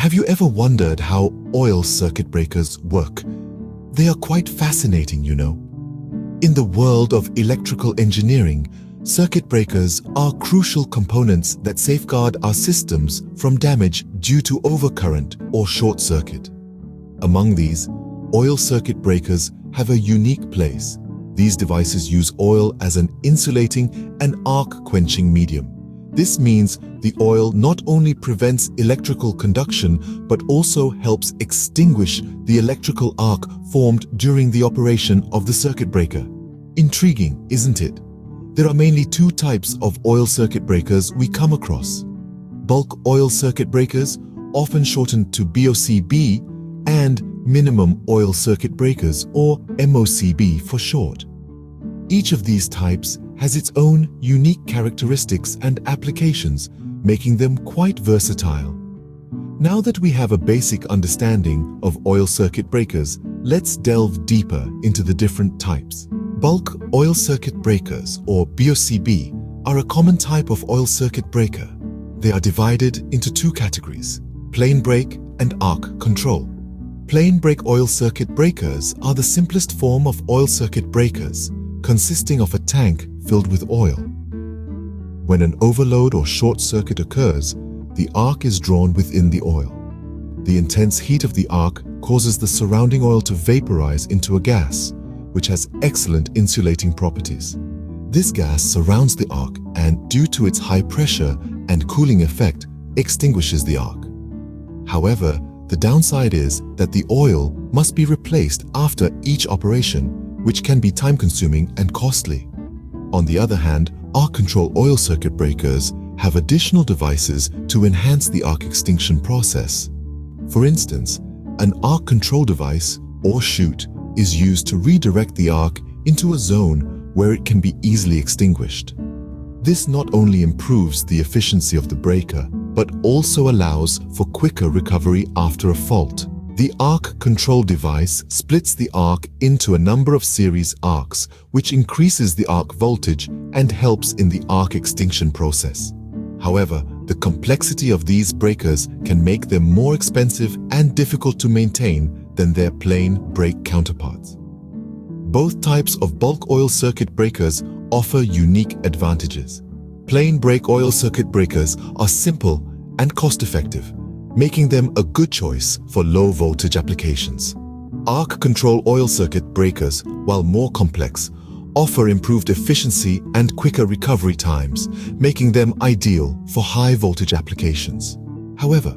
Have you ever wondered how oil circuit breakers work? They are quite fascinating, you know. In the world of electrical engineering, circuit breakers are crucial components that safeguard our systems from damage due to overcurrent or short circuit. Among these, oil circuit breakers have a unique place. These devices use oil as an insulating and arc-quenching medium. This means the oil not only prevents electrical conduction but also helps extinguish the electrical arc formed during the operation of the circuit breaker. Intriguing, isn't it? There are mainly two types of oil circuit breakers we come across. Bulk oil circuit breakers, often shortened to BOCB, and minimum oil circuit breakers, or MOCB for short. Each of these types has its own unique characteristics and applications, making them quite versatile. Now that we have a basic understanding of oil circuit breakers, let's delve deeper into the different types. Bulk oil circuit breakers, or BOCB, are a common type of oil circuit breaker. They are divided into two categories: plain break and arc control. Plain break oil circuit breakers are the simplest form of oil circuit breakers, consisting of a tank filled with oil. When an overload or short circuit occurs, the arc is drawn within the oil. The intense heat of the arc causes the surrounding oil to vaporize into a gas, which has excellent insulating properties. This gas surrounds the arc and, due to its high pressure and cooling effect, extinguishes the arc. However, the downside is that the oil must be replaced after each operation, which can be time-consuming and costly. On the other hand, arc control oil circuit breakers have additional devices to enhance the arc extinction process. For instance, an arc control device, or chute, is used to redirect the arc into a zone where it can be easily extinguished. This not only improves the efficiency of the breaker, but also allows for quicker recovery after a fault. The arc control device splits the arc into a number of series arcs, which increases the arc voltage and helps in the arc extinction process. However, the complexity of these breakers can make them more expensive and difficult to maintain than their plain break counterparts. Both types of bulk oil circuit breakers offer unique advantages. Plain break oil circuit breakers are simple and cost-effective, making them a good choice for low-voltage applications. Arc control oil circuit breakers, while more complex, offer improved efficiency and quicker recovery times, making them ideal for high-voltage applications. However,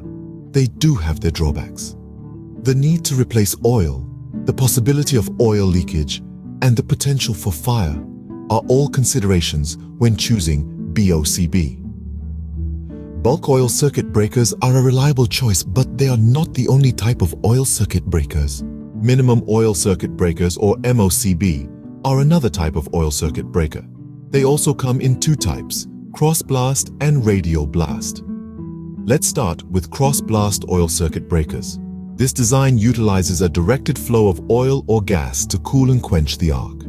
they do have their drawbacks. The need to replace oil, the possibility of oil leakage, and the potential for fire are all considerations when choosing BOCB. Bulk oil circuit breakers are a reliable choice, but they are not the only type of oil circuit breakers. Minimum oil circuit breakers, or MOCB, are another type of oil circuit breaker. They also come in two types: cross-blast and radial blast. Let's start with cross-blast oil circuit breakers. This design utilizes a directed flow of oil or gas to cool and quench the arc.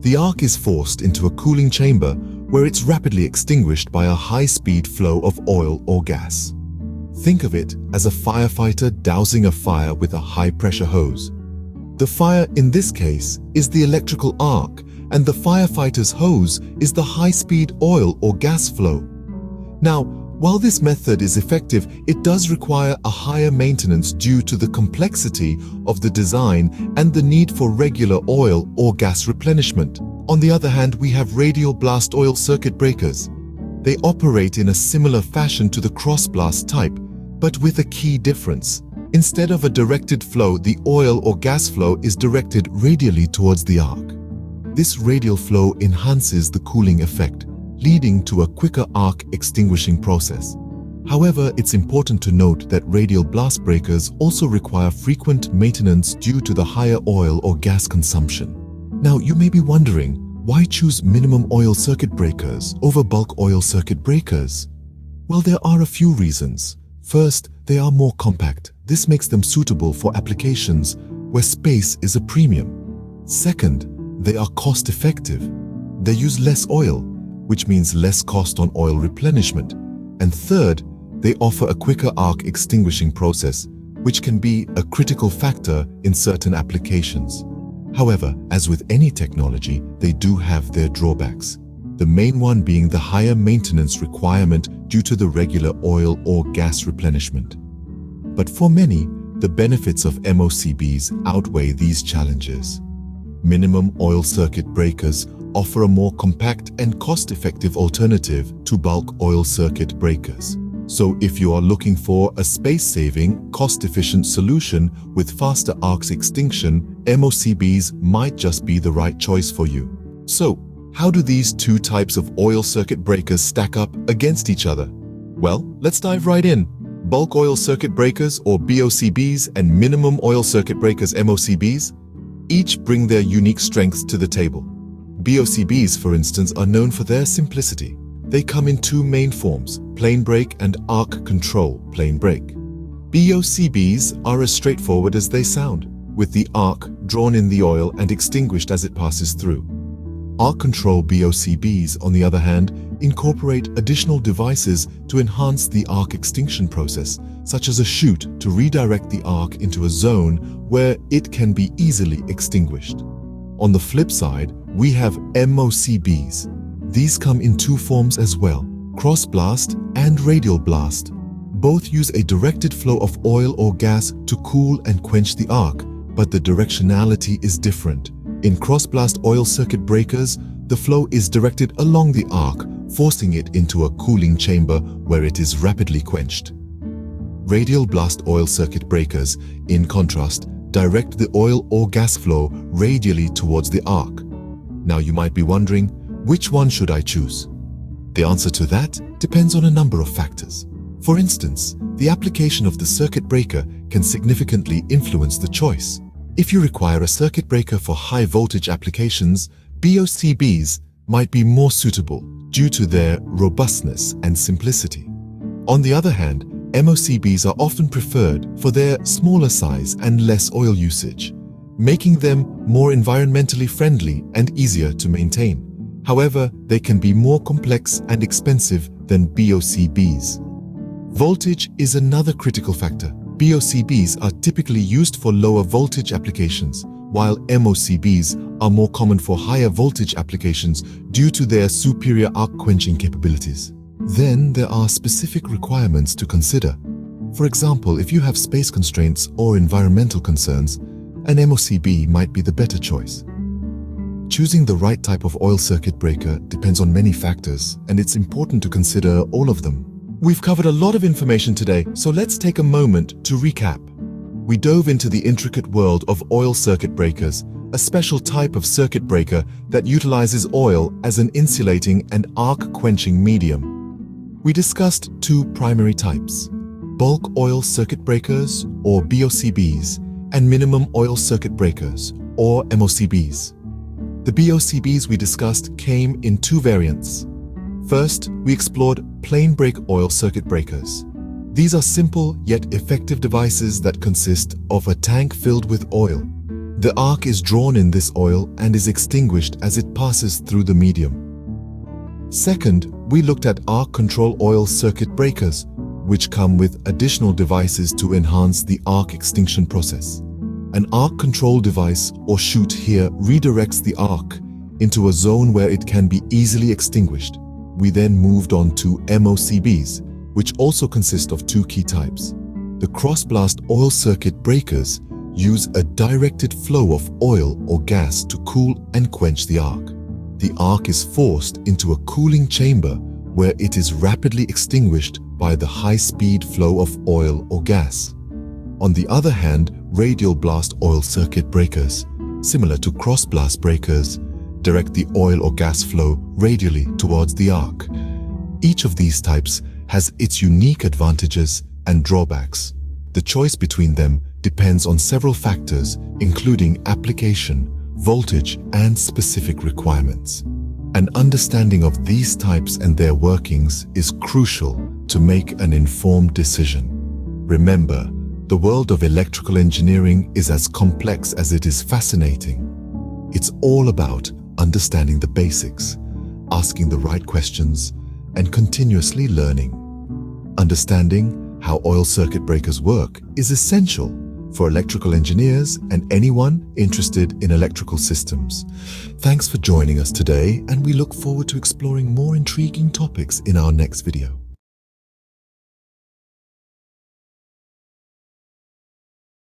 The arc is forced into a cooling chamber where it's rapidly extinguished by a high-speed flow of oil or gas. Think of it as a firefighter dousing a fire with a high-pressure hose. The fire in this case is the electrical arc, and the firefighter's hose is the high-speed oil or gas flow. Now, while this method is effective, it does require a higher maintenance due to the complexity of the design and the need for regular oil or gas replenishment. On the other hand, we have radial blast oil circuit breakers. They operate in a similar fashion to the cross-blast type, but with a key difference. Instead of a directed flow, the oil or gas flow is directed radially towards the arc. This radial flow enhances the cooling effect, leading to a quicker arc extinguishing process. However, it's important to note that radial blast breakers also require frequent maintenance due to the higher oil or gas consumption. Now, you may be wondering, why choose minimum oil circuit breakers over bulk oil circuit breakers? Well, there are a few reasons. First, they are more compact. This makes them suitable for applications where space is a premium. Second, they are cost-effective. They use less oil, which means less cost on oil replenishment. And third, they offer a quicker arc extinguishing process, which can be a critical factor in certain applications. However, as with any technology, they do have their drawbacks. The main one being the higher maintenance requirement due to the regular oil or gas replenishment. But for many, the benefits of MOCBs outweigh these challenges. Minimum oil circuit breakers offer a more compact and cost-effective alternative to bulk oil circuit breakers. So if you are looking for a space-saving, cost-efficient solution with faster arcs extinction, MOCBs might just be the right choice for you. So, how do these two types of oil circuit breakers stack up against each other? Well, let's dive right in. Bulk oil circuit breakers, or BOCBs, and minimum oil circuit breakers, MOCBs, each bring their unique strengths to the table. BOCBs, for instance, are known for their simplicity. They come in two main forms, plain break and arc control plain break. BOCBs are as straightforward as they sound, with the arc drawn in the oil and extinguished as it passes through. Arc control BOCBs, on the other hand, incorporate additional devices to enhance the arc extinction process, such as a chute to redirect the arc into a zone where it can be easily extinguished. On the flip side, we have MOCBs. These come in two forms as well, cross blast and radial blast. Both use a directed flow of oil or gas to cool and quench the arc, but the directionality is different. In cross blast oil circuit breakers, the flow is directed along the arc, forcing it into a cooling chamber where it is rapidly quenched. Radial blast oil circuit breakers, in contrast, direct the oil or gas flow radially towards the arc. Now you might be wondering, which one should I choose? The answer to that depends on a number of factors. For instance, the application of the circuit breaker can significantly influence the choice. If you require a circuit breaker for high voltage applications, BOCBs might be more suitable due to their robustness and simplicity. On the other hand, MOCBs are often preferred for their smaller size and less oil usage, making them more environmentally friendly and easier to maintain. However, they can be more complex and expensive than BOCBs. Voltage is another critical factor. BOCBs are typically used for lower voltage applications, while MOCBs are more common for higher voltage applications due to their superior arc quenching capabilities. Then there are specific requirements to consider. For example, if you have space constraints or environmental concerns, an MOCB might be the better choice. Choosing the right type of oil circuit breaker depends on many factors, and it's important to consider all of them. We've covered a lot of information today, so let's take a moment to recap. We dove into the intricate world of oil circuit breakers, a special type of circuit breaker that utilizes oil as an insulating and arc-quenching medium. We discussed two primary types: bulk oil circuit breakers, or BOCBs, and minimum oil circuit breakers, or MOCBs. The BOCBs we discussed came in two variants. First, we explored plain break oil circuit breakers. These are simple yet effective devices that consist of a tank filled with oil. The arc is drawn in this oil and is extinguished as it passes through the medium. Second, we looked at arc control oil circuit breakers, which come with additional devices to enhance the arc extinction process. An arc control device or chute here redirects the arc into a zone where it can be easily extinguished. We then moved on to MOCBs, which also consist of two key types. The cross-blast oil circuit breakers use a directed flow of oil or gas to cool and quench the arc. The arc is forced into a cooling chamber where it is rapidly extinguished by the high-speed flow of oil or gas. On the other hand, radial blast oil circuit breakers, similar to cross-blast breakers, direct the oil or gas flow radially towards the arc. Each of these types has its unique advantages and drawbacks. The choice between them depends on several factors, including application, voltage, and specific requirements. An understanding of these types and their workings is crucial to make an informed decision. Remember, the world of electrical engineering is as complex as it is fascinating. It's all about understanding the basics, asking the right questions, and continuously learning. Understanding how oil circuit breakers work is essential for electrical engineers and anyone interested in electrical systems. Thanks for joining us today, and we look forward to exploring more intriguing topics in our next video.